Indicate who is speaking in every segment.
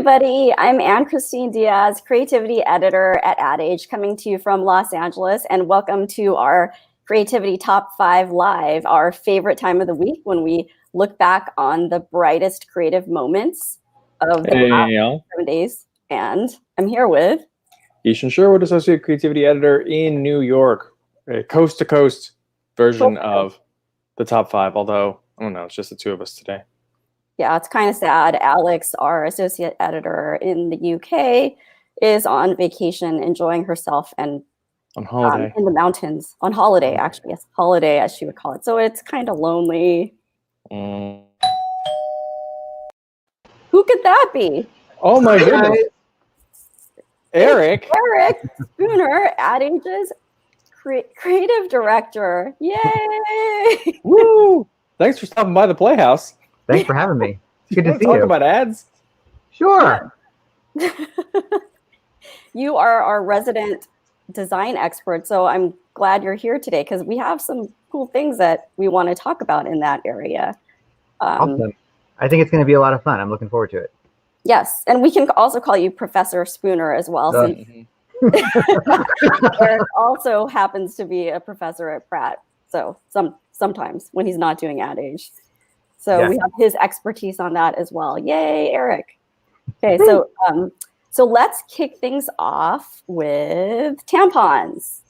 Speaker 1: everybody. I'm Anne Christine Diaz, creativity editor at Ad Age, coming to you from Los Angeles, and welcome to our Creativity Top 5 Live, our favorite time of the week when we look back on the brightest creative moments of the last 7 days. And I'm here with
Speaker 2: Ishan Sherwood, Associate Creativity Editor in New York, a coast-to-coast version of the Top 5, although, I don't know, it's just the two of us today.
Speaker 1: Yeah, it's kind of sad. Alex, our associate editor in the UK, is on vacation, enjoying herself and
Speaker 2: on holiday
Speaker 1: in the mountains. On holiday, actually, yes, holiday as she would call it. So it's kind of lonely. Who could that be?
Speaker 2: Oh my goodness, Eric!
Speaker 1: Eric Spooner, Ad Age's creative director. Yay!
Speaker 2: Woo! Thanks for stopping by the Playhouse.
Speaker 3: Thanks for having me. It's good to see
Speaker 2: you.
Speaker 3: you.
Speaker 2: Talk about ads?
Speaker 3: Sure.
Speaker 1: You are our resident design expert, so I'm glad you're here today because we have some cool things that we want to talk about in that area.
Speaker 3: Awesome. I think it's going to be a lot of fun. I'm looking forward to it.
Speaker 1: Yes, and we can also call you Professor Spooner as well. Since Eric also happens to be a professor at Pratt, so sometimes when he's not doing Ad Age. So we have his expertise on that as well. Yay, Eric. Okay, so let's kick things off with tampons.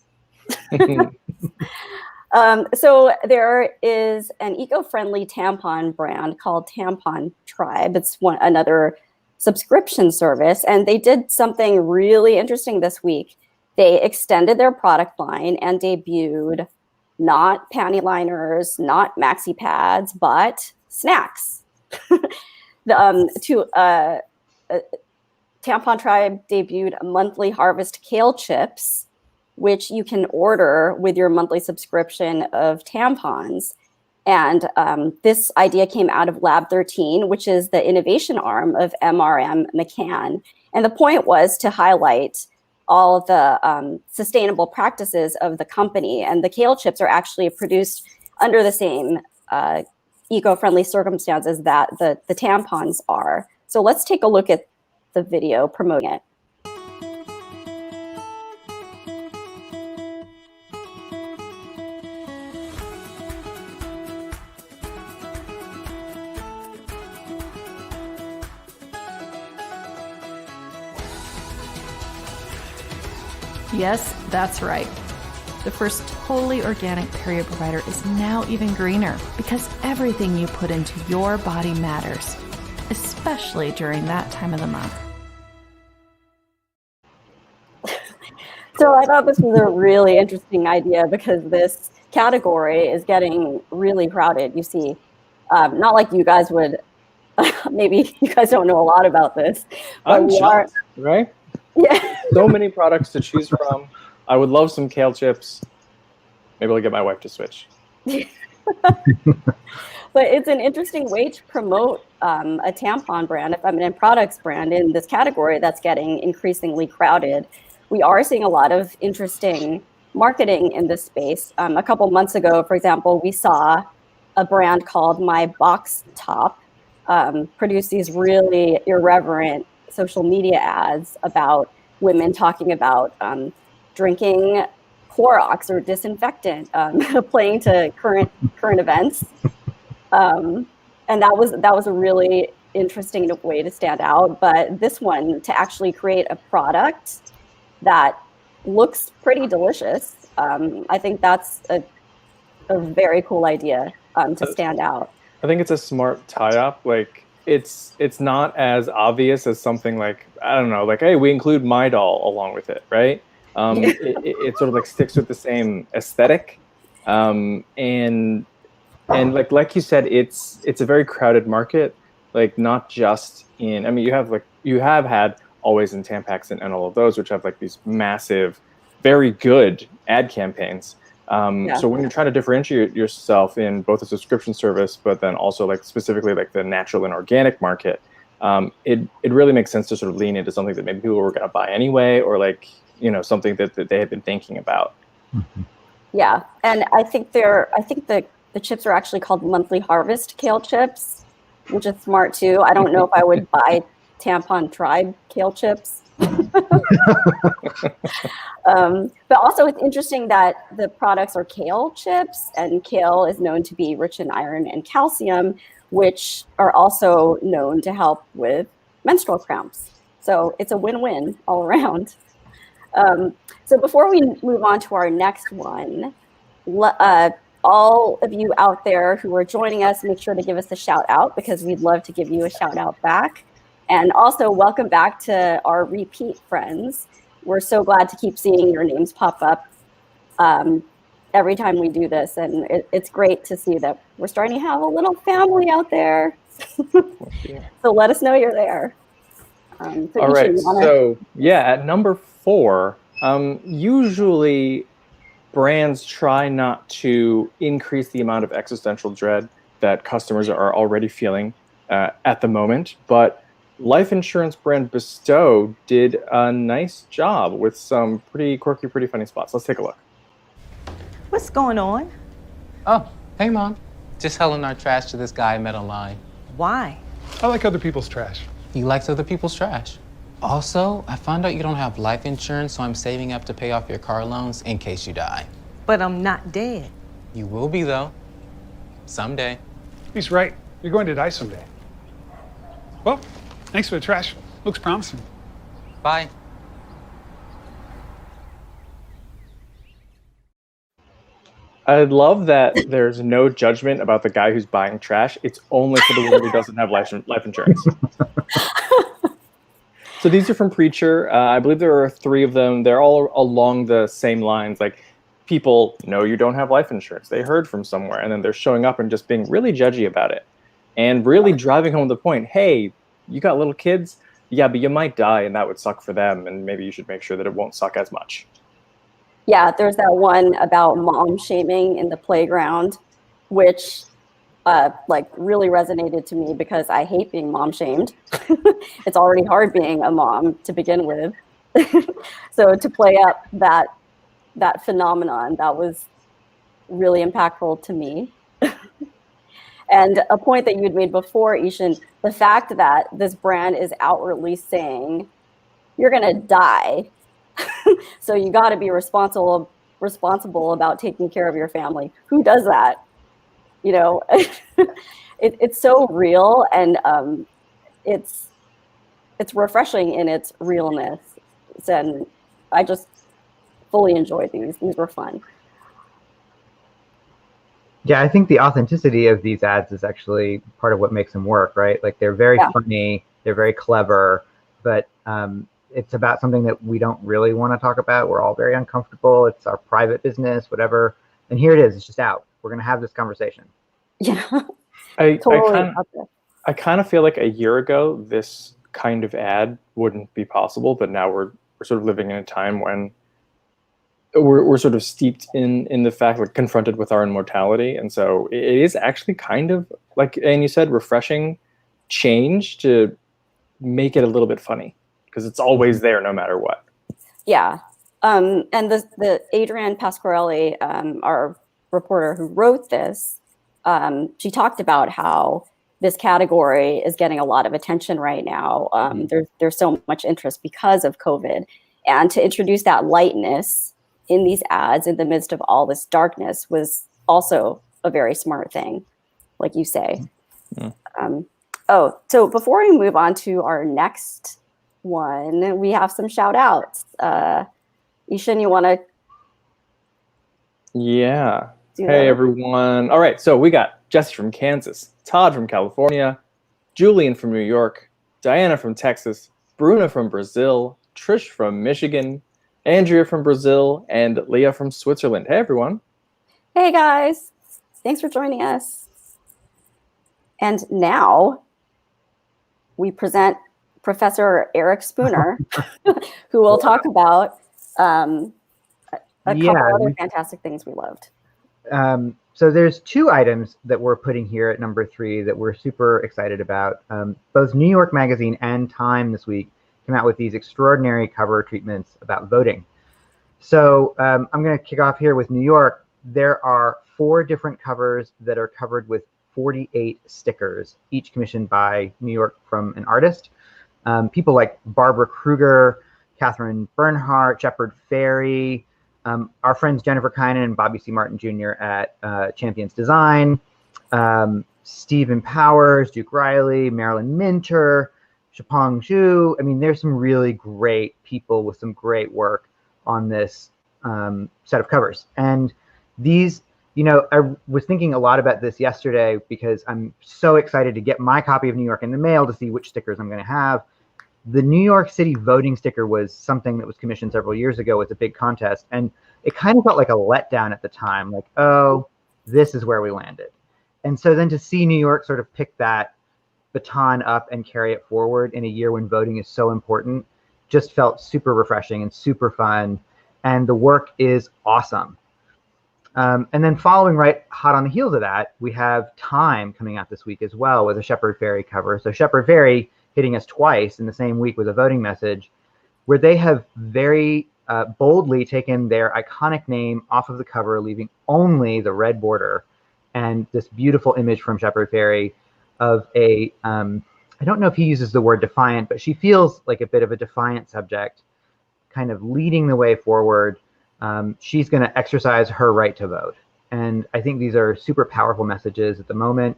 Speaker 1: So there is an eco-friendly tampon brand called Tampon Tribe. It's another subscription service, and they did something really interesting this week. They extended their product line and debuted not panty liners, not maxi pads, but snacks. Tampon Tribe debuted a monthly harvest kale chips, which you can order with your monthly subscription of tampons. And this idea came out of Lab 13, which is the innovation arm of MRM McCann. And the point was to highlight all of the sustainable practices of the company. And the kale chips are actually produced under the same eco-friendly circumstances that the tampons are. So let's take a look at the video promoting it.
Speaker 4: Yes, that's right. The first totally organic period provider is now even greener because everything you put into your body matters, especially during that time of the month.
Speaker 1: So I thought this was a really interesting idea because this category is getting really crowded. You see, not like you guys would, maybe you guys don't know a lot about this.
Speaker 2: But right?
Speaker 1: Yeah.
Speaker 2: So many products to choose from. I would love some kale chips. Maybe I'll get my wife to switch.
Speaker 1: But it's an interesting way to promote a tampon brand, a feminine products brand in this category that's getting increasingly crowded. We are seeing a lot of interesting marketing in this space. A couple months ago, for example, we saw a brand called My Box Top produce these really irreverent social media ads about women talking about drinking Clorox or disinfectant, playing to current events, and that was a really interesting way to stand out. But this one, to actually create a product that looks pretty delicious, I think that's a very cool idea to stand out.
Speaker 2: I think it's a smart tie-up. Like it's not as obvious as something like, I don't know, like, hey, we include My Doll along with it, right? It sort of like sticks with the same aesthetic, and like you said, it's a very crowded market. Like not just in, I mean, you have had Always in Tampax and all of those, which have like these massive, very good ad campaigns. So when you're trying to differentiate yourself in both a subscription service, but then also like specifically like the natural and organic market, it really makes sense to sort of lean into something that maybe people were going to buy anyway, or like, you know, something that they had been thinking about.
Speaker 3: Mm-hmm.
Speaker 1: Yeah, and I think the chips are actually called Monthly Harvest Kale Chips, which is smart too. I don't know if I would buy tampon tribe kale chips. But also it's interesting that the products are kale chips, and kale is known to be rich in iron and calcium, which are also known to help with menstrual cramps. So it's a win-win all around. So before we move on to our next one, all of you out there who are joining us, make sure to give us a shout out, because we'd love to give you a shout out back. And also welcome back to our repeat friends. We're so glad to keep seeing your names pop up every time we do this. And it's great to see that we're starting to have a little family out there. So let us know you're there.
Speaker 2: All right, so yeah, at number 4, usually brands try not to increase the amount of existential dread that customers are already feeling at the moment, but life insurance brand Bestow did a nice job with some pretty quirky, pretty funny spots. Let's take a look.
Speaker 5: What's going on?
Speaker 6: Oh, hey, Mom. Just hauling our trash to this guy I met online.
Speaker 5: Why?
Speaker 7: I like other people's trash.
Speaker 6: He likes other people's trash. Also, I found out you don't have life insurance, so I'm saving up to pay off your car loans in case you die.
Speaker 5: But I'm not dead.
Speaker 6: You will be, though. Someday.
Speaker 7: He's right. You're going to die someday. Well, thanks for the trash. Looks promising.
Speaker 6: Bye.
Speaker 2: I love that there's no judgment about the guy who's buying trash. It's only for the woman who doesn't have life insurance. So these are from Preacher. I believe there are 3 of them. They're all along the same lines. Like, people know you don't have life insurance. They heard from somewhere, and then they're showing up and just being really judgy about it. And really driving home the point, hey, you got little kids? Yeah, but you might die, and that would suck for them, and maybe you should make sure that it won't suck as much.
Speaker 1: Yeah, there's that one about mom shaming in the playground, which like really resonated to me because I hate being mom shamed. It's already hard being a mom to begin with. So to play up that phenomenon, that was really impactful to me. And a point that you had made before, Ishan, the fact that this brand is outwardly saying, you're gonna die, so you got to be responsible about taking care of your family. Who does that? You know, it's so real, and it's refreshing in its realness. And I just fully enjoyed these. These were fun.
Speaker 3: Yeah, I think the authenticity of these ads is actually part of what makes them work, right? Like, they're very funny, they're very clever, but it's about something that we don't really want to talk about. We're all very uncomfortable. It's our private business, whatever. And here it is. It's just out. We're going to have this conversation.
Speaker 1: Yeah.
Speaker 2: I kind of feel like a year ago, this kind of ad wouldn't be possible, but now we're sort of living in a time when we're sort of steeped in the fact, like, confronted with our immortality. And so it is actually kind of, like Anne, you said, refreshing change to make it a little bit funny, because it's always there no matter what. Yeah.
Speaker 1: And the Adrienne Pasquarelli, our reporter who wrote this, she talked about how this category is getting a lot of attention right now. There's so much interest because of COVID. And to introduce that lightness in these ads in the midst of all this darkness was also a very smart thing, like you say. So before we move on to our next one, we have some shout outs. Ishan, you want to?
Speaker 2: Yeah. Hey, everyone. All right. So we got Jesse from Kansas, Todd from California, Julian from New York, Diana from Texas, Bruna from Brazil, Trish from Michigan, Andrea from Brazil, and Leah from Switzerland. Hey, everyone.
Speaker 1: Hey, guys. Thanks for joining us. And now we present Professor Eric Spooner, who will talk about a couple other fantastic things we loved.
Speaker 3: So there's 2 items that we're putting here at number 3 that we're super excited about. Both New York Magazine and Time this week came out with these extraordinary cover treatments about voting. So I'm going to kick off here with New York. There are 4 different covers that are covered with 48 stickers, each commissioned by New York from an artist. People like Barbara Kruger, Catherine Bernhardt, Shepard Fairey, our friends Jennifer Kynan and Bobby C. Martin Jr. at Champions Design, Stephen Powers, Duke Riley, Marilyn Minter, Shapong Zhu. I mean, there's some really great people with some great work on this set of covers. And these, you know, I was thinking a lot about this yesterday because I'm so excited to get my copy of New York in the mail to see which stickers I'm going to have. The New York City voting sticker was something that was commissioned several years ago as a big contest. And it kind of felt like a letdown at the time, like, oh, this is where we landed. And so then to see New York sort of pick that baton up and carry it forward in a year when voting is so important just felt super refreshing and super fun. And the work is awesome. And then following right hot on the heels of that, we have Time coming out this week as well with a Shepard Fairey cover. So Shepard Fairey hitting us twice in the same week with a voting message, where they have very boldly taken their iconic name off of the cover, leaving only the red border and this beautiful image from Shepard Fairey of a, I don't know if he uses the word defiant, but she feels like a bit of a defiant subject, kind of leading the way forward. She's going to exercise her right to vote. And I think these are super powerful messages at the moment.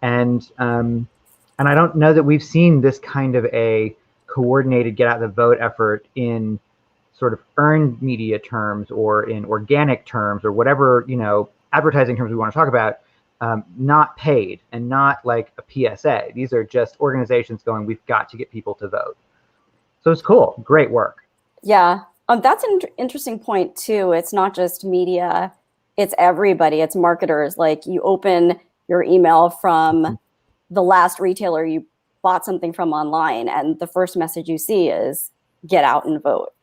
Speaker 3: And I don't know that we've seen this kind of a coordinated get out the vote effort in sort of earned media terms or in organic terms or whatever, you know, advertising terms we want to talk about, not paid and not like a PSA. These are just organizations going, we've got to get people to vote. So it's cool. Great work.
Speaker 1: Yeah. That's an interesting point too. It's not just media, it's everybody. It's marketers. Like you open your email from the last retailer you bought something from online, and the first message you see is get out and vote.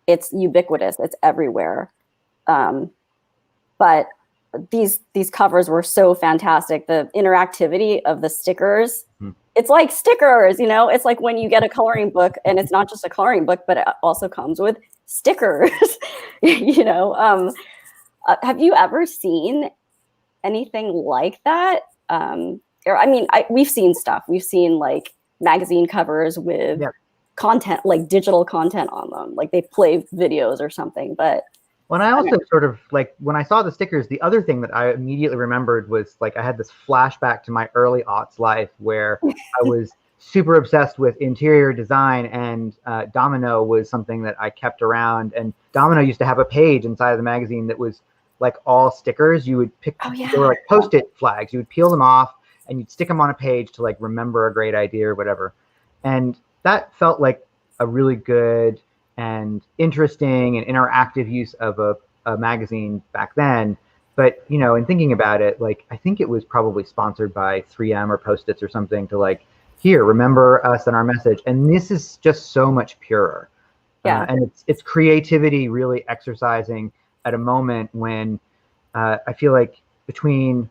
Speaker 1: It's ubiquitous. It's everywhere. But these covers were so fantastic. The interactivity of the stickers, it's like stickers, you know, it's like when you get a coloring book and it's not just a coloring book, but it also comes with stickers, you know. Have you ever seen anything like that? I mean, we've seen stuff. We've seen like magazine covers with content, like digital content on them, like they play videos or something. But
Speaker 3: when I also sort of like, when I saw the stickers, the other thing that I immediately remembered was like, I had this flashback to my early aughts life where I was super obsessed with interior design, and Domino was something that I kept around. And Domino used to have a page inside of the magazine that was like all stickers. You would pick, they were like Post-it flags. You would peel them off and you'd stick them on a page to like remember a great idea or whatever. And that felt like a really good and interesting and interactive use of a magazine back then. But, you know, in thinking about it, like, I think it was probably sponsored by 3M or Post-its or something to like, here, remember us and our message. And this is just so much purer. And it's creativity really exercising at a moment when I feel like between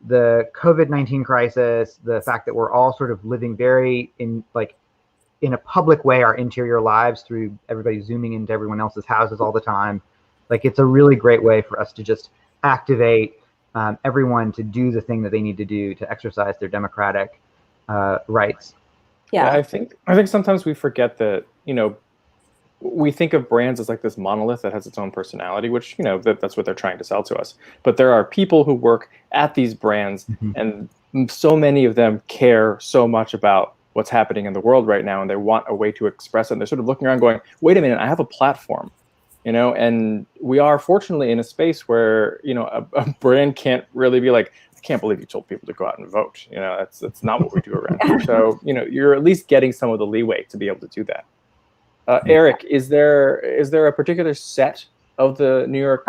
Speaker 3: the COVID-19 crisis, the fact that we're all sort of living very in a public way our interior lives through everybody zooming into everyone else's houses all the time, like it's a really great way for us to just activate everyone to do the thing that they need to do to exercise their democratic rights.
Speaker 2: Yeah, I think sometimes we forget that, you know, we think of brands as like this monolith that has its own personality, which, you know, that's what they're trying to sell to us. But there are people who work at these brands, and so many of them care so much about what's happening in the world right now, and they want a way to express it. And they're sort of looking around going, wait a minute, I have a platform, you know. And we are fortunately in a space where, you know, a brand can't really be like, I can't believe you told people to go out and vote. You know, that's not what we do around here. So, you know, you're at least getting some of the leeway to be able to do that. Eric, is there a particular set of the New York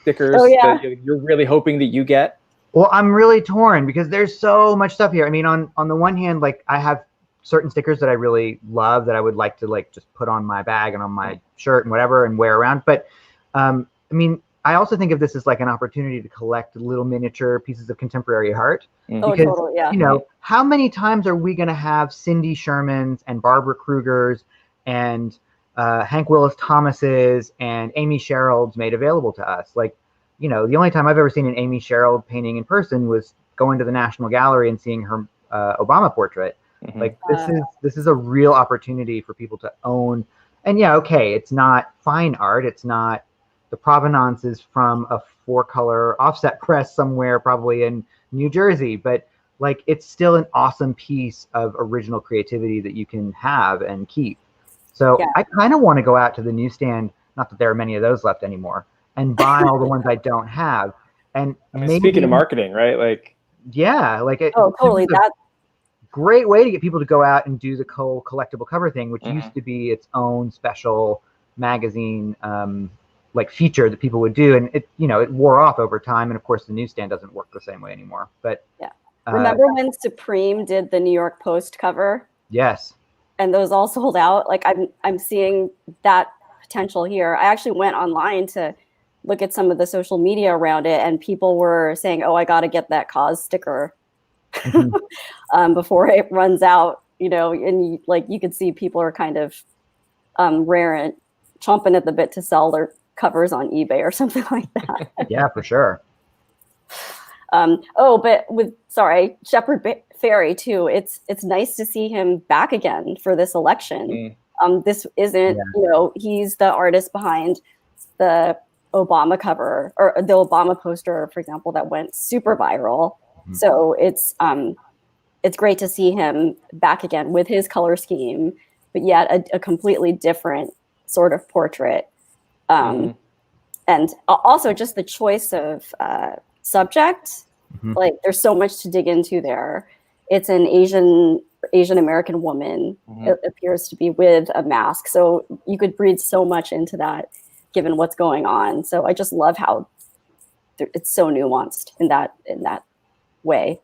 Speaker 2: stickers that you're really hoping that you get?
Speaker 3: Well, I'm really torn because there's so much stuff here. I mean, on the one hand, like I have certain stickers that I really love that I would like to like just put on my bag and on my shirt and whatever and wear around. But I mean, I also think of this as like an opportunity to collect little miniature pieces of contemporary art. Because,
Speaker 1: totally,
Speaker 3: you know, how many times are we going to have Cindy Shermans and Barbara Krugers and Hank Willis Thomas's and Amy Sherald's made available to us? Like, you know, the only time I've ever seen an Amy Sherald painting in person was going to the National Gallery and seeing her Obama portrait. Like this is a real opportunity for people to own. And yeah, okay, it's not fine art. It's not, the provenance is from a 4-color offset press somewhere, probably in New Jersey, but like it's still an awesome piece of original creativity that you can have and keep. So
Speaker 1: Yeah.
Speaker 3: I kind of want to go out to the newsstand, not that there are many of those left anymore, and buy all the ones I don't have. And
Speaker 2: I mean,
Speaker 3: maybe,
Speaker 2: speaking of marketing, right? Like,
Speaker 3: yeah, like it,
Speaker 1: Oh, totally.
Speaker 3: this is a
Speaker 1: That
Speaker 3: great way to get people to go out and do the whole collectible cover thing, which
Speaker 2: Mhm.
Speaker 3: used to be its own special magazine like feature that people would do, and it it wore off over time, and of course the newsstand doesn't work the same way anymore. But
Speaker 1: Yeah. Remember when Supreme did the New York Post cover
Speaker 3: yes,
Speaker 1: and those all sold out? Like I'm seeing that potential here. I actually went online to look at some of the social media around it, and people were saying, "Oh, I got to get that cause sticker before it runs out." And like you could see people are kind of raring, chomping at the bit to sell their covers on eBay or something like that.
Speaker 3: yeah, for sure.
Speaker 1: But with Shepard Fairey too. It's nice to see him back again for this election. This isn't, he's the artist behind the Obama cover or the Obama poster, for example, that went super viral. So it's great to see him back again with his color scheme, but yet a completely different sort of portrait. And also just the choice of subject, like there's so much to dig into there. It's an Asian American woman. It appears to be with a mask. So you could read so much into that given what's going on. So I just love how it's so nuanced in that way.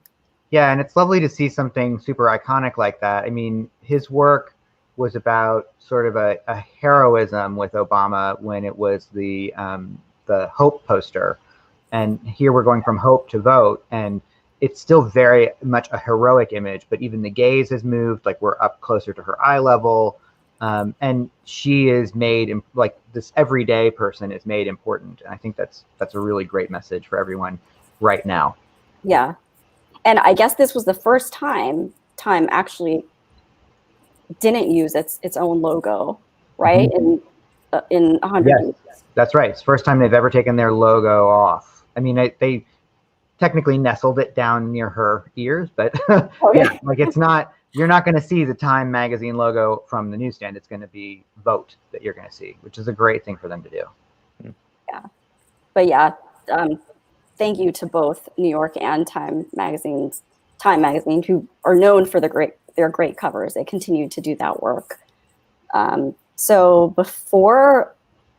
Speaker 3: Yeah, and it's lovely to see something super iconic like that. I mean, his work was about sort of a heroism with Obama when it was the Hope poster. And here we're going from hope to vote, and it's still very much a heroic image, but even the gaze has moved, like we're up closer to her eye level. And she is made, like this everyday person is made important. And I think that's a really great message for everyone right now.
Speaker 1: Yeah. And I guess this was the first time Time actually didn't use its own logo, right? In 100
Speaker 3: Yes,
Speaker 1: years.
Speaker 3: that's right. It's the first time they've ever taken their logo off. I mean, they technically nestled it down near her ears, but yeah, like it's not, you're not going to see the Time magazine logo from the newsstand. It's going to be Vote that you're going to see, which is a great thing for them to do.
Speaker 1: Yeah. But yeah, thank you to both New York and Time Magazine, who are known for their great covers. They continue to do that work. So before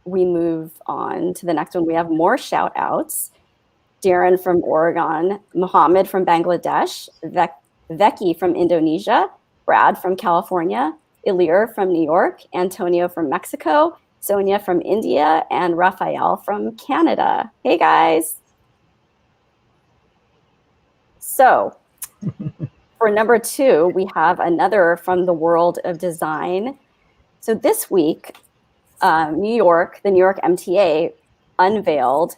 Speaker 1: we move on to the next one, we have more shout outs. Darren from Oregon, Mohammed from Bangladesh, Veki from Indonesia, Brad from California, Ilir from New York, Antonio from Mexico, Sonia from India, and Raphael from Canada. Hey guys. So for number 2, we have another from the world of design. So this week, the New York MTA unveiled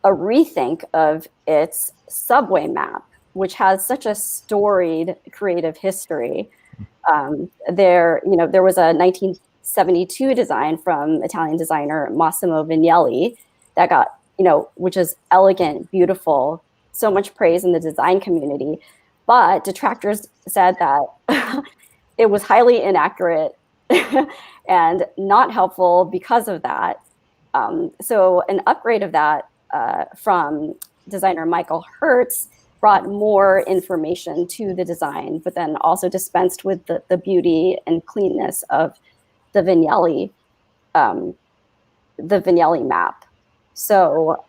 Speaker 1: a rethink of its subway map, which has such a storied creative history. There was a 1972 design from Italian designer Massimo Vignelli that got, which is elegant, beautiful, so much praise in the design community. But detractors said that it was highly inaccurate and not helpful because of that. So an upgrade of that from designer Michael Hertz brought more information to the design, but then also dispensed with the beauty and cleanness of the Vignelli map. So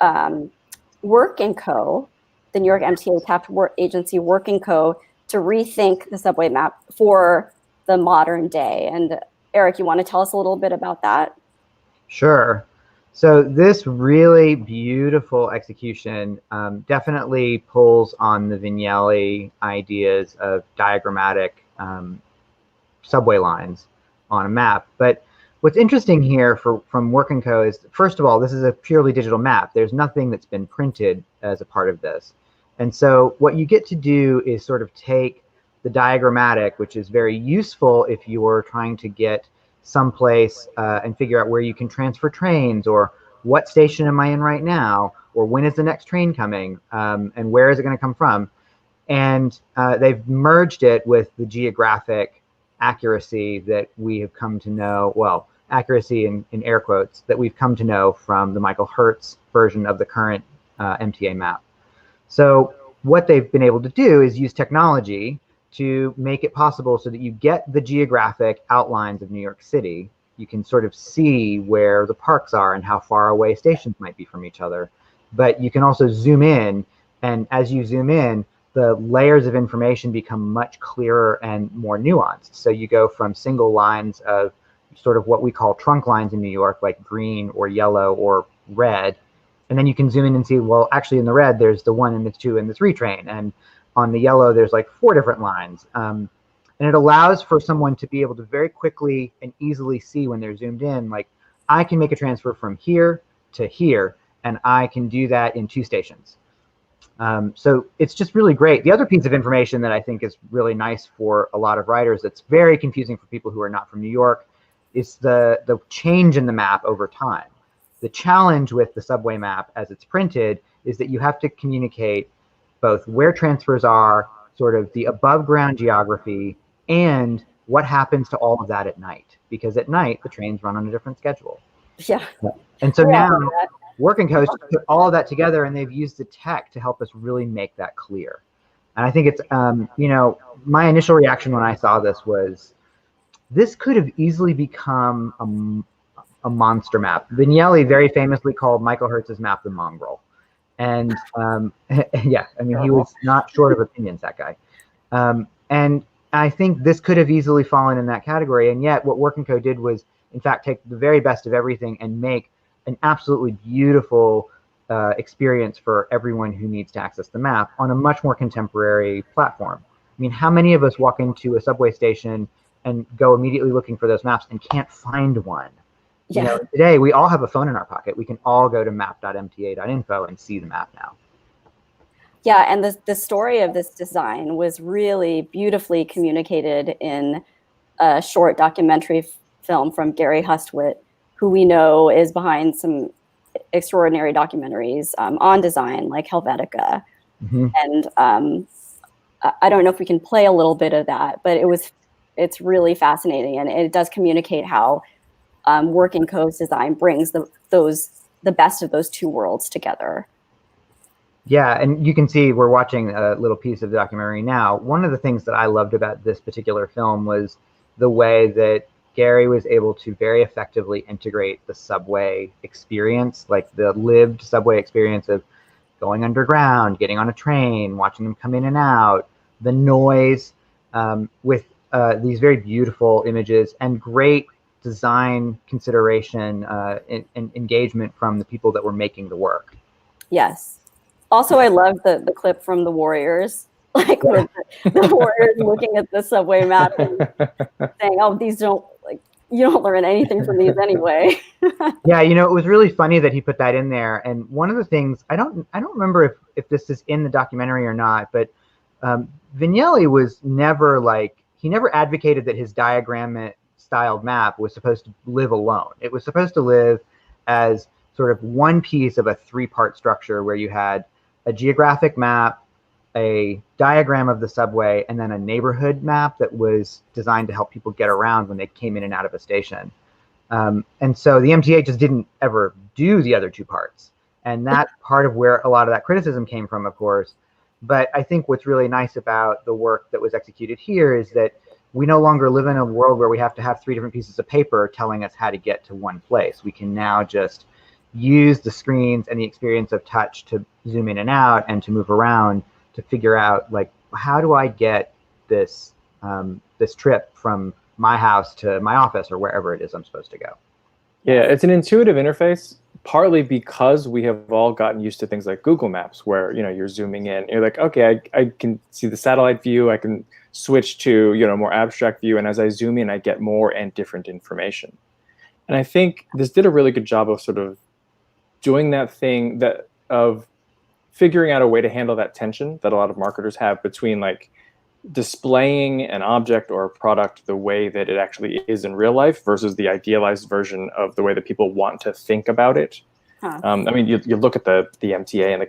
Speaker 1: Work & Co., the New York MTA tapped agency Work & Co. to rethink the subway map for the modern day. And Eric, you want to tell us a little bit about that?
Speaker 3: Sure. So this really beautiful execution definitely pulls on the Vignelli ideas of diagrammatic subway lines on a map. But what's interesting here from Work & Co. is, first of all, this is a purely digital map. There's nothing that's been printed as a part of this. And so what you get to do is sort of take the diagrammatic, which is very useful if you're trying to get someplace and figure out where you can transfer trains, or what station am I in right now, or when is the next train coming, and where is it going to come from. And they've merged it with the geographic accuracy that we have come to know, well, accuracy in air quotes, that we've come to know from the Michael Hertz version of the current MTA map. So what they've been able to do is use technology to make it possible so that you get the geographic outlines of New York City. You can sort of see where the parks are and how far away stations might be from each other. But you can also zoom in, and as you zoom in, the layers of information become much clearer and more nuanced. So you go from single lines of sort of what we call trunk lines in New York, like green or yellow or red. And then you can zoom in and see, well, actually in the red, there's the 1 and the 2 and the 3 train. And on the yellow, there's like 4 different lines. And it allows for someone to be able to very quickly and easily see when they're zoomed in, like, I can make a transfer from here to here, and I can do that in 2 stations. So it's just really great. The other piece of information that I think is really nice for a lot of writers, that's very confusing for people who are not from New York, is the change in the map over time. The challenge with the subway map as it's printed is that you have to communicate both where transfers are, sort of the above ground geography, and what happens to all of that at night. Because at night, the trains run on a different schedule.
Speaker 1: Yeah.
Speaker 3: And so now Working Coast put all of that together, and they've used the tech to help us really make that clear. And I think it's, you know, my initial reaction when I saw this was, this could have easily become a monster map. Vignelli very famously called Michael Hertz's map the mongrel. And yeah, I mean, he was not short of opinions, that guy. And I think this could have easily fallen in that category. And yet what Work & Co did was, in fact, take the very best of everything and make an absolutely beautiful experience for everyone who needs to access the map on a much more contemporary platform. I mean, how many of us walk into a subway station and go immediately looking for those maps and can't find one?
Speaker 1: Yeah.
Speaker 3: You know, today we all have a phone in our pocket. We can all go to map.mta.info and see the map now.
Speaker 1: Yeah, and the story of this design was really beautifully communicated in a short documentary film from Gary Hustwit, who we know is behind some extraordinary documentaries on design, like Helvetica.
Speaker 3: Mm-hmm.
Speaker 1: And I don't know if we can play a little bit of that, but it's really fascinating, and it does communicate how Work & Co's design brings the best of those 2 worlds together.
Speaker 3: Yeah, and you can see we're watching a little piece of the documentary now. One of the things that I loved about this particular film was the way that Gary was able to very effectively integrate the subway experience, like the lived subway experience of going underground, getting on a train, watching them come in and out, the noise, with these very beautiful images and great design consideration and engagement from the people that were making the work.
Speaker 1: Yes. Also, I love the clip from the Warriors, like with the Warriors looking at the subway map and saying, "Oh, these don't, like, you don't learn anything from these anyway."
Speaker 3: Yeah, you know, it was really funny that he put that in there. And one of the things, I don't remember if this is in the documentary or not, but Vignelli was never like, he never advocated that his diagram styled map was supposed to live alone. It was supposed to live as sort of one piece of a 3-part structure where you had a geographic map, a diagram of the subway, and then a neighborhood map that was designed to help people get around when they came in and out of a station. And so the MTA just didn't ever do the other 2 parts. And that's part of where a lot of that criticism came from, of course. But I think what's really nice about the work that was executed here is that we no longer live in a world where we have to have 3 different pieces of paper telling us how to get to one place. We can now just use the screens and the experience of touch to zoom in and out and to move around to figure out, like, how do I get this this trip from my house to my office or wherever it is I'm supposed to go.
Speaker 2: Yeah, it's an intuitive interface, partly because we have all gotten used to things like Google Maps, where, you know, you're zooming in, you're like, okay, I can see the satellite view, I can switch to, you know, more abstract view, and as I zoom in, I get more and different information. And I think this did a really good job of sort of doing that thing of figuring out a way to handle that tension that a lot of marketers have between, like, displaying an object or a product the way that it actually is in real life versus the idealized version of the way that people want to think about it. I mean, you look at the MTA and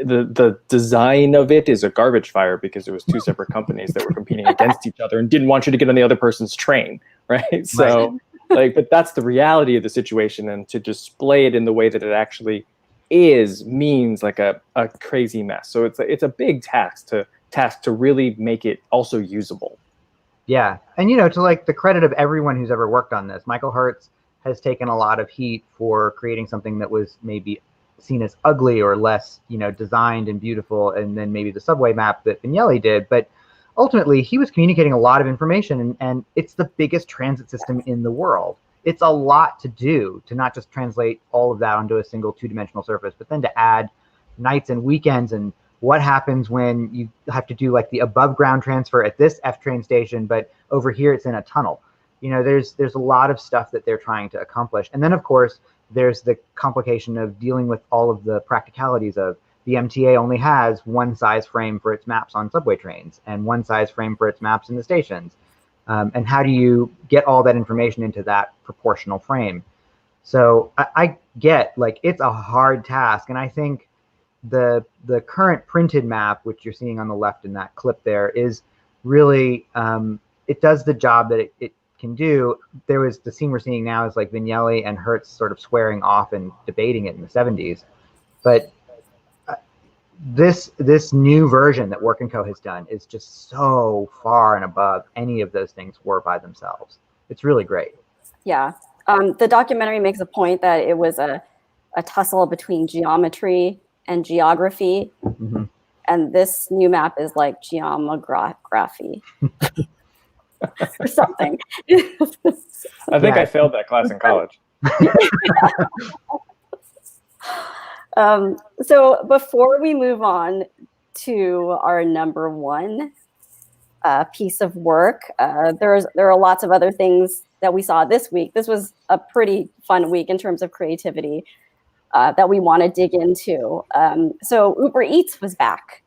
Speaker 2: the design of it is a garbage fire because it was two separate companies that were competing against each other and didn't want you to get on the other person's train, right? So, but that's the reality of the situation, and to display it in the way that it actually is means like a crazy mess. So it's a big task to really make it also usable.
Speaker 3: Yeah, and to like the credit of everyone who's ever worked on this, Michael Hertz has taken a lot of heat for creating something that was maybe seen as ugly or less, designed and beautiful, and then maybe the subway map that Vignelli did. But ultimately, he was communicating a lot of information, and it's the biggest transit system in the world. It's a lot to do to not just translate all of that onto a single two-dimensional surface, but then to add nights and weekends and what happens when you have to do like the above ground transfer at this F train station, but over here it's in a tunnel. There's a lot of stuff that they're trying to accomplish. And then, of course, there's the complication of dealing with all of the practicalities of the MTA only has one size frame for its maps on subway trains and one size frame for its maps in the stations. And how do you get all that information into that proportional frame? So I get, like, it's a hard task. And I think the current printed map, which you're seeing on the left in that clip there, is really, it does the job that it can do. There was the scene we're seeing now is like Vignelli and Hertz sort of squaring off and debating it in the 70s. But this new version that Work & Co has done is just so far and above any of those things were by themselves. It's really great.
Speaker 1: Yeah. The documentary makes a point that it was a tussle between geometry and geography.
Speaker 3: Mm-hmm.
Speaker 1: And this new map is like geomography or something.
Speaker 2: I think I failed that class in college.
Speaker 1: So before we move on to our number one piece of work, there are lots of other things that we saw this week. This was a pretty fun week in terms of creativity that we want to dig into. So Uber Eats was back.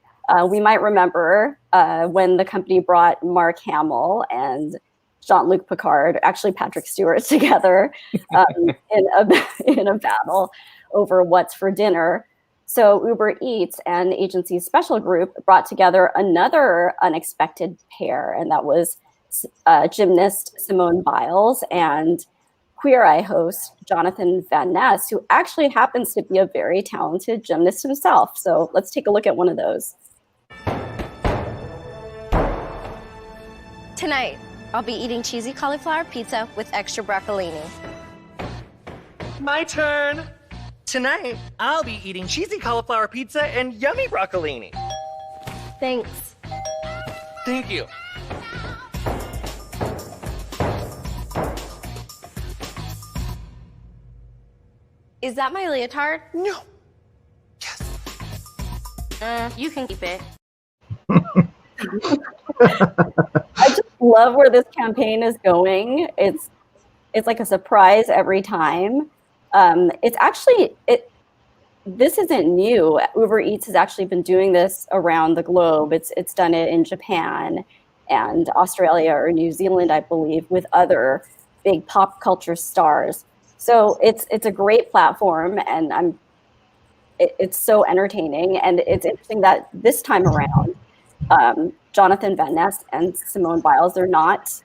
Speaker 1: We might remember when the company brought Mark Hamill and Jean-Luc Picard, actually Patrick Stewart, together in a battle over what's for dinner. So Uber Eats and Agency Special Group brought together another unexpected pair, and that was gymnast Simone Biles and Queer Eye host Jonathan Van Ness, who actually happens to be a very talented gymnast himself. So let's take a look at one of those.
Speaker 8: Tonight, I'll be eating cheesy cauliflower pizza with extra broccolini.
Speaker 9: My turn. Tonight, I'll be eating cheesy cauliflower pizza and yummy broccolini.
Speaker 8: Thanks.
Speaker 9: Thank you.
Speaker 8: Is that my leotard?
Speaker 9: No.
Speaker 8: Yes. You can keep it.
Speaker 1: I just love where this campaign is going. It's like a surprise every time. This isn't new. Uber Eats has actually been doing this around the globe. It's done it in Japan and Australia or New Zealand, I believe, with other big pop culture stars. So it's a great platform, and it's so entertaining. And it's interesting that this time around, Jonathan Van Ness and Simone Biles, they're not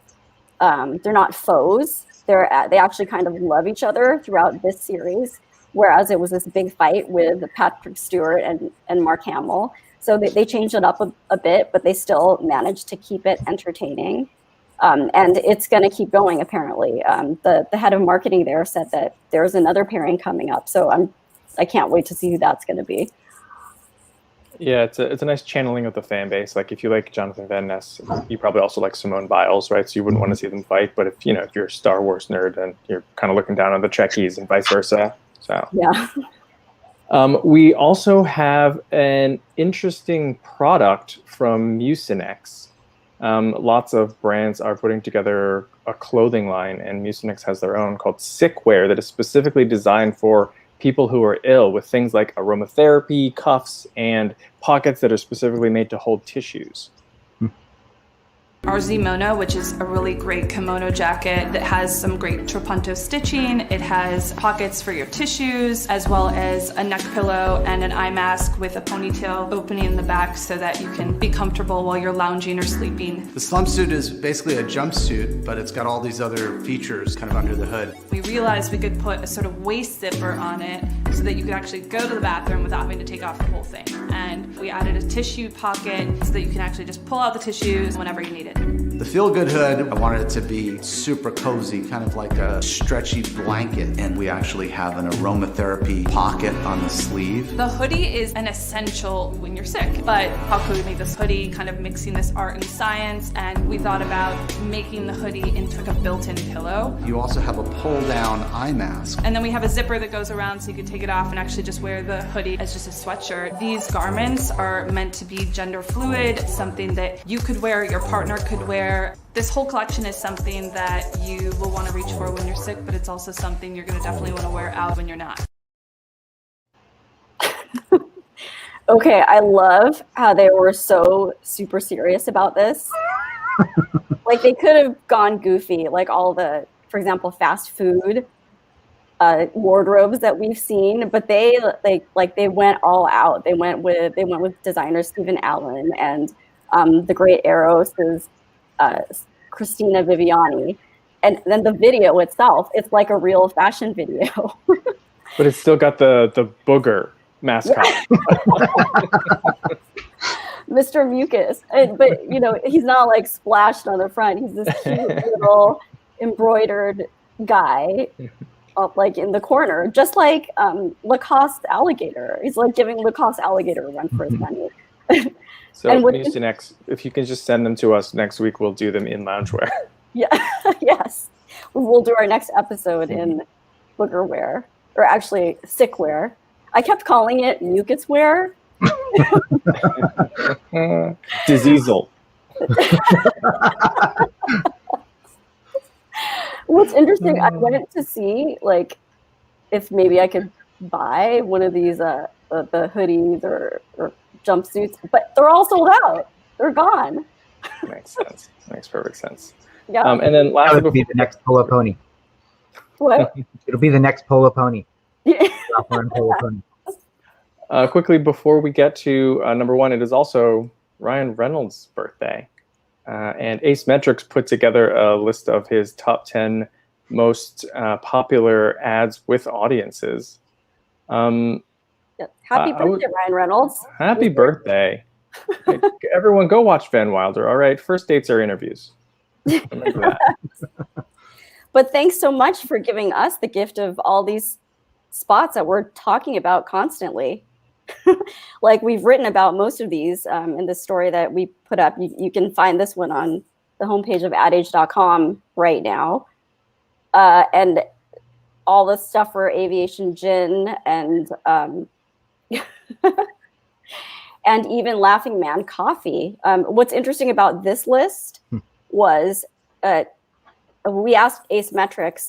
Speaker 1: foes. They actually kind of love each other throughout this series, whereas it was this big fight with Patrick Stewart and Mark Hamill. So they changed it up a bit, but they still managed to keep it entertaining. And it's going to keep going, apparently. The head of marketing there said that there's another pairing coming up. So I can't wait to see who that's going to be.
Speaker 2: Yeah, it's a nice channeling of the fan base. Like, if you like Jonathan Van Ness, you probably also like Simone Biles, right? So you wouldn't want to see them fight. But if you're a Star Wars nerd, then you're kind of looking down on the Trekkies and vice versa. So
Speaker 1: yeah.
Speaker 2: We also have an interesting product from Mucinex. Lots of brands are putting together a clothing line, and Mucinex has their own called Sickwear that is specifically designed for people who are ill, with things like aromatherapy, cuffs, and pockets that are specifically made to hold tissues.
Speaker 4: Our Zimono, which is a really great kimono jacket that has some great trapunto stitching. It has pockets for your tissues, as well as a neck pillow and an eye mask with a ponytail opening in the back so that you can be comfortable while you're lounging or sleeping.
Speaker 10: The slump suit is basically a jumpsuit, but it's got all these other features kind of under the hood.
Speaker 4: We realized we could put a sort of waist zipper on it so that you could actually go to the bathroom without having to take off the whole thing. And we added a tissue pocket so that you can actually just pull out the tissues whenever you need it.
Speaker 10: The feel-good hood, I wanted it to be super cozy, kind of like a stretchy blanket. And we actually have an aromatherapy pocket on the sleeve.
Speaker 4: The hoodie is an essential when you're sick, but how could we make this hoodie kind of mixing this art and science? And we thought about making the hoodie into like a built-in pillow.
Speaker 10: You also have a pull-down eye mask.
Speaker 4: And then we have a zipper that goes around so you can take it off and actually just wear the hoodie as just a sweatshirt. These garments are meant to be gender fluid, something that you could wear, your partner could wear. This whole collection is something that you will want to reach for when you're sick, but it's also something you're going to definitely want to wear out when you're not.
Speaker 1: Okay, I love how they were so super serious about this. Like they could have gone goofy, like all the, for example, fast food wardrobes that we've seen, but they went all out. They went with designer Stephen Allen and the great Eros's Christina Viviani, and then the video itself, it's like a real fashion video.
Speaker 2: But it's still got the booger mascot.
Speaker 1: Mr. Mucus, but you know, he's not like splashed on the front. He's this cute little embroidered guy like in the corner, just like Lacoste alligator. He's like giving Lacoste alligator a run for his money.
Speaker 2: So Mucinex, if you can just send them to us next week, we'll do them in loungewear.
Speaker 1: Yeah, yes. We'll do our next episode in booger wear, or actually sick wear. I kept calling it mucus wear.
Speaker 2: Diseasel.
Speaker 1: What's interesting, I wanted to see like if maybe I could buy one of these the hoodies or jumpsuits, but they're all sold out. They're gone.
Speaker 2: Makes sense. Makes perfect sense.
Speaker 1: Yeah.
Speaker 2: And then lastly,
Speaker 3: It'll be the next Polo Pony.
Speaker 1: What?
Speaker 3: It'll be the next Polo Pony.
Speaker 1: Yeah.
Speaker 3: Polo Pony.
Speaker 2: Quickly before we get to number one, it is also Ryan Reynolds' birthday, and Ace Metrics put together a list of his top 10 most popular ads with audiences.
Speaker 1: Happy birthday, Ryan Reynolds.
Speaker 2: Happy birthday. Everyone go watch Van Wilder. All right. First dates are interviews. Remember that.
Speaker 1: But thanks so much for giving us the gift of all these spots that we're talking about constantly. Like we've written about most of these in the story that we put up. You can find this one on the homepage of adage.com right now. And all the stuff for Aviation Gin and and even Laughing Man Coffee. What's interesting about this list was we asked Ace Metrics.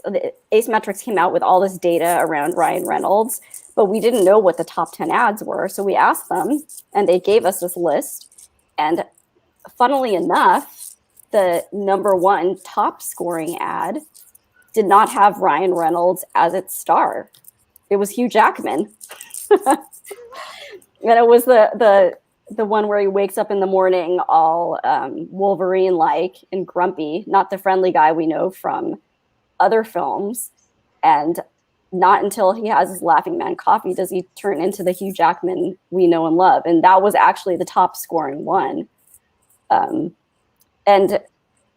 Speaker 1: Ace Metrics came out with all this data around Ryan Reynolds, but we didn't know what the top 10 ads were. So we asked them, and they gave us this list. And funnily enough, the number one top scoring ad did not have Ryan Reynolds as its star. It was Hugh Jackman. And it was the one where he wakes up in the morning all Wolverine-like and grumpy, not the friendly guy we know from other films. And not until he has his Laughing Man coffee does he turn into the Hugh Jackman we know and love. And that was actually the top scoring one. And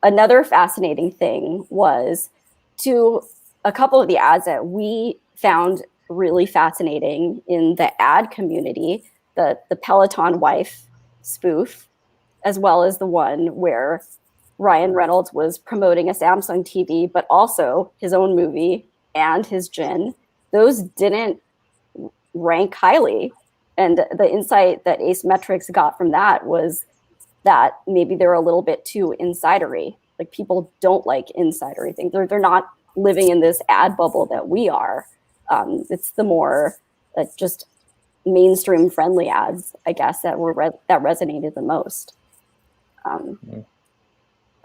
Speaker 1: another fascinating thing was to a couple of the ads that we found really fascinating in the ad community, the Peloton wife spoof, as well as the one where Ryan Reynolds was promoting a Samsung TV, but also his own movie and his gin. Those didn't rank highly. And the insight that Ace Metrics got from that was that maybe they're a little bit too insidery. Like people don't like insidery things. They're not living in this ad bubble that we are. It's the more just mainstream friendly ads, I guess, that were that resonated the most.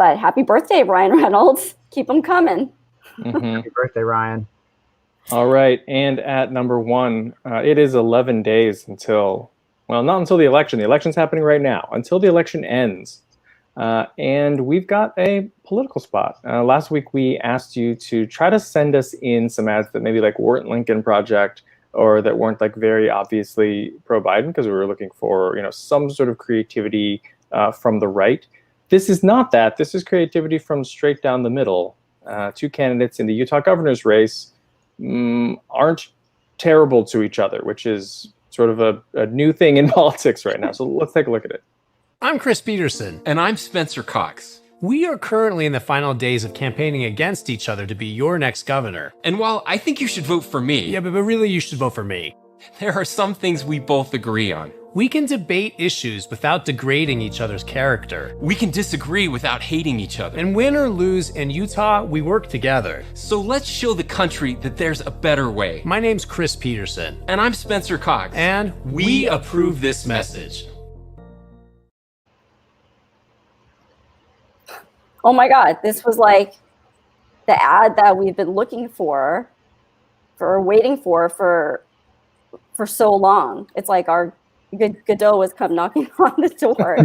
Speaker 1: But happy birthday, Ryan Reynolds. Keep them coming.
Speaker 3: Happy birthday, Ryan.
Speaker 2: All right. And at number 1, it is 11 days until, well, not until the election. The election's happening right now, until the election ends. And we've got a political spot. Last week, we asked you to try to send us in some ads that maybe like weren't Lincoln Project or that weren't like very obviously pro-Biden, because we were looking for, some sort of creativity from the right. This is not that. This is creativity from straight down the middle. 2 candidates in the Utah governor's race aren't terrible to each other, which is sort of a new thing in politics right now. So let's take a look at it.
Speaker 11: I'm Chris Peterson.
Speaker 12: And I'm Spencer Cox.
Speaker 11: We are currently in the final days of campaigning against each other to be your next governor.
Speaker 12: And while I think you should vote for me...
Speaker 11: Yeah, but really you should vote for me.
Speaker 12: There are some things we both agree on.
Speaker 11: We can debate issues without degrading each other's character.
Speaker 12: We can disagree without hating each other.
Speaker 11: And win or lose in Utah, we work together.
Speaker 12: So let's show the country that there's a better way.
Speaker 11: My name's Chris Peterson.
Speaker 12: And I'm Spencer Cox.
Speaker 11: And
Speaker 12: we approve this message.
Speaker 1: Oh my God, this was like the ad that we've been looking for waiting for so long. It's like our Godot has come knocking on the door.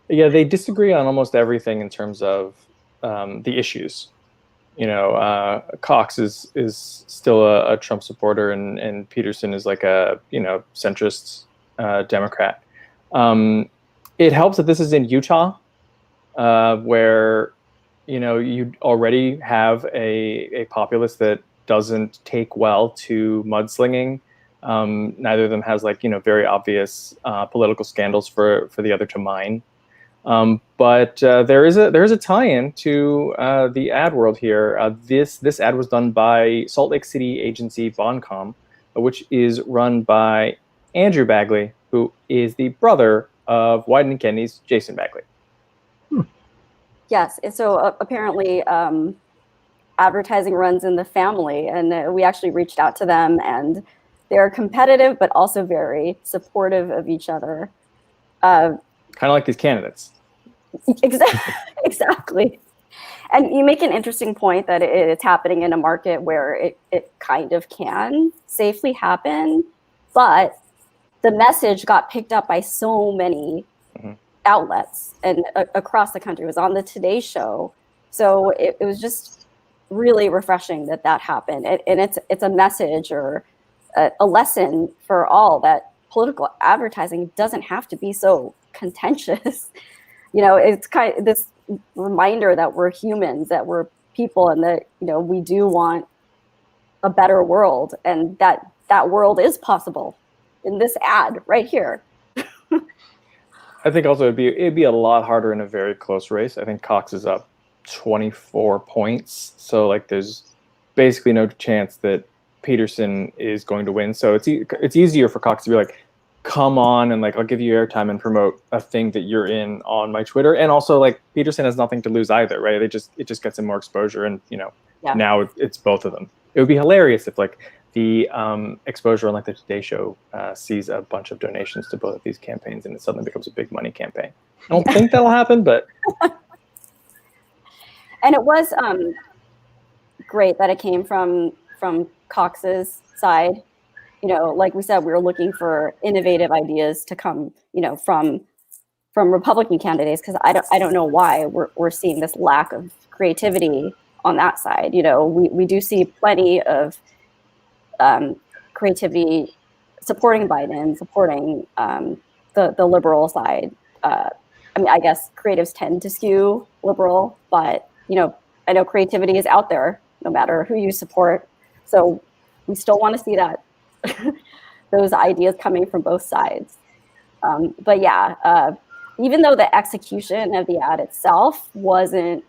Speaker 2: Yeah, they disagree on almost everything in terms of the issues. Cox is still a Trump supporter, and Peterson is like a centrist Democrat. It helps that this is in Utah, where you already have a populace that doesn't take well to mudslinging. Neither of them has very obvious political scandals for the other to mine. But there is a tie-in to the ad world here. This ad was done by Salt Lake City agency Boncom, which is run by Andrew Bagley, who is the brother of Wyden and Kennedy's Jason Bagley.
Speaker 1: Yes, and so apparently advertising runs in the family, and we actually reached out to them, and they're competitive but also very supportive of each other.
Speaker 2: Kind of like these candidates.
Speaker 1: Exactly. And you make an interesting point that it's happening in a market where it kind of can safely happen, but the message got picked up by so many outlets and across the country. It was on the Today Show. So it was just really refreshing that happened. And it's a message or a lesson for all that political advertising doesn't have to be so contentious. It's kind of this reminder that we're humans, that we're people, and that, we do want a better world, and that world is possible in this ad right here.
Speaker 2: I think also it'd be a lot harder in a very close race. I think Cox is up 24 points. So there's basically no chance that Peterson is going to win. So it's easier for Cox to be like, come on, and I'll give you airtime and promote a thing that you're in on my Twitter. And also Peterson has nothing to lose either, right? It just gets him more exposure, and now it's both of them. It would be hilarious if the exposure on the Today Show sees a bunch of donations to both of these campaigns, and it suddenly becomes a big money campaign. I don't think that'll happen, but.
Speaker 1: And it was great that it came from Cox's side. Like we said, we were looking for innovative ideas to come, from Republican candidates, because I don't know why we're seeing this lack of creativity on that side. We do see plenty of creativity supporting Biden, supporting the liberal side. I guess creatives tend to skew liberal, but I know creativity is out there no matter who you support. So we still want to see that those ideas coming from both sides. But yeah, even though the execution of the ad itself wasn't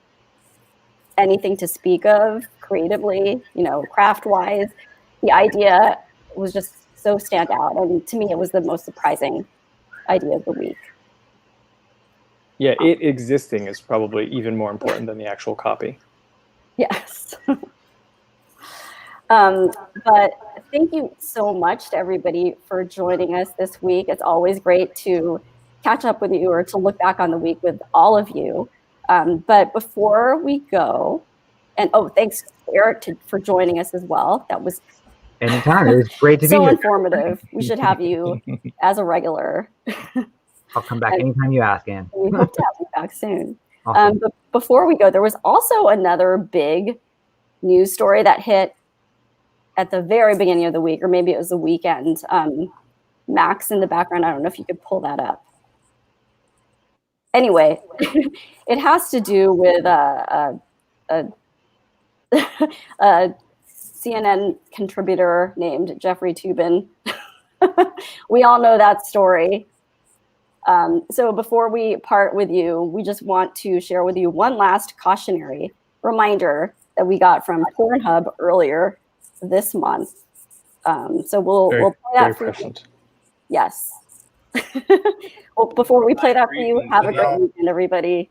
Speaker 1: anything to speak of creatively, craft-wise, the idea was just so standout. And to me, it was the most surprising idea of the week.
Speaker 2: Yeah, it existing is probably even more important than the actual copy.
Speaker 1: Yes. But thank you so much to everybody for joining us this week. It's always great to catch up with you or to look back on the week with all of you. But before we go, and thanks Eric for joining us as well. That was
Speaker 3: anytime. It was great to be
Speaker 1: so
Speaker 3: here.
Speaker 1: informative. We should have you as a regular.
Speaker 3: I'll come back anytime you ask, Anne.
Speaker 1: We hope to have you back soon.
Speaker 3: Awesome.
Speaker 1: But before we go, there was also another big news story that hit at the very beginning of the week, or maybe it was the weekend. Max in the background, I don't know if you could pull that up. Anyway, it has to do with a CNN contributor named Jeffrey Toobin. We all know that story. So before we part with you, we just want to share with you one last cautionary reminder that we got from Pornhub earlier this month. So we'll play that for you. Yes. Well, before we play that for you, have a great weekend, everybody.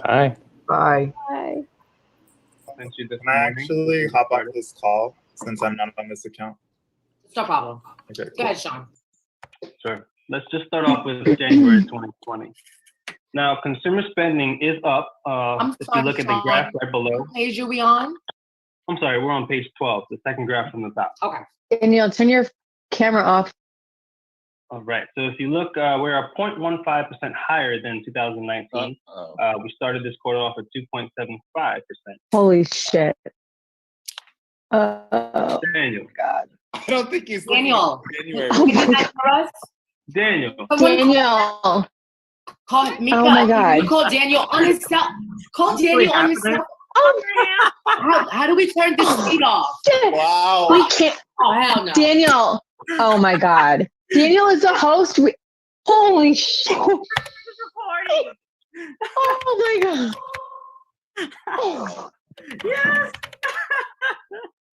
Speaker 2: Bye.
Speaker 3: Bye.
Speaker 1: Bye.
Speaker 13: Can I actually hop on this call since I'm not on this account?
Speaker 14: No problem.
Speaker 13: Okay,
Speaker 14: Go ahead, Sean.
Speaker 15: Sure. Let's just start off with January 2020. Now, consumer spending is up. If you look at the graph right below.
Speaker 14: What page are we on?
Speaker 15: I'm sorry, we're on page 12, the second graph from the top.
Speaker 14: Okay.
Speaker 16: Danielle, turn your camera off.
Speaker 15: All right. So if you look, we're 0.15% higher than 2019. We started this quarter off at 2.75%.
Speaker 16: Holy shit.
Speaker 15: Daniel.
Speaker 16: God.
Speaker 13: I don't think he's
Speaker 14: Daniel.
Speaker 13: January.
Speaker 14: Can you do that for us?
Speaker 15: Daniel.
Speaker 16: Daniel.
Speaker 14: Call Mika.
Speaker 16: Oh my God.
Speaker 14: You call Daniel on his cell. Call Daniel on his cell. How do we turn this feed off?
Speaker 13: Wow.
Speaker 16: We can't.
Speaker 14: Oh, hell no.
Speaker 16: Daniel. Oh my God. Daniel is the host. Holy shit. Oh my God. Oh.
Speaker 14: Yes.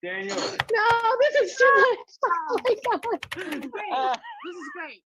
Speaker 15: Daniel.
Speaker 16: No, this is too much. Oh my God.
Speaker 14: This is great.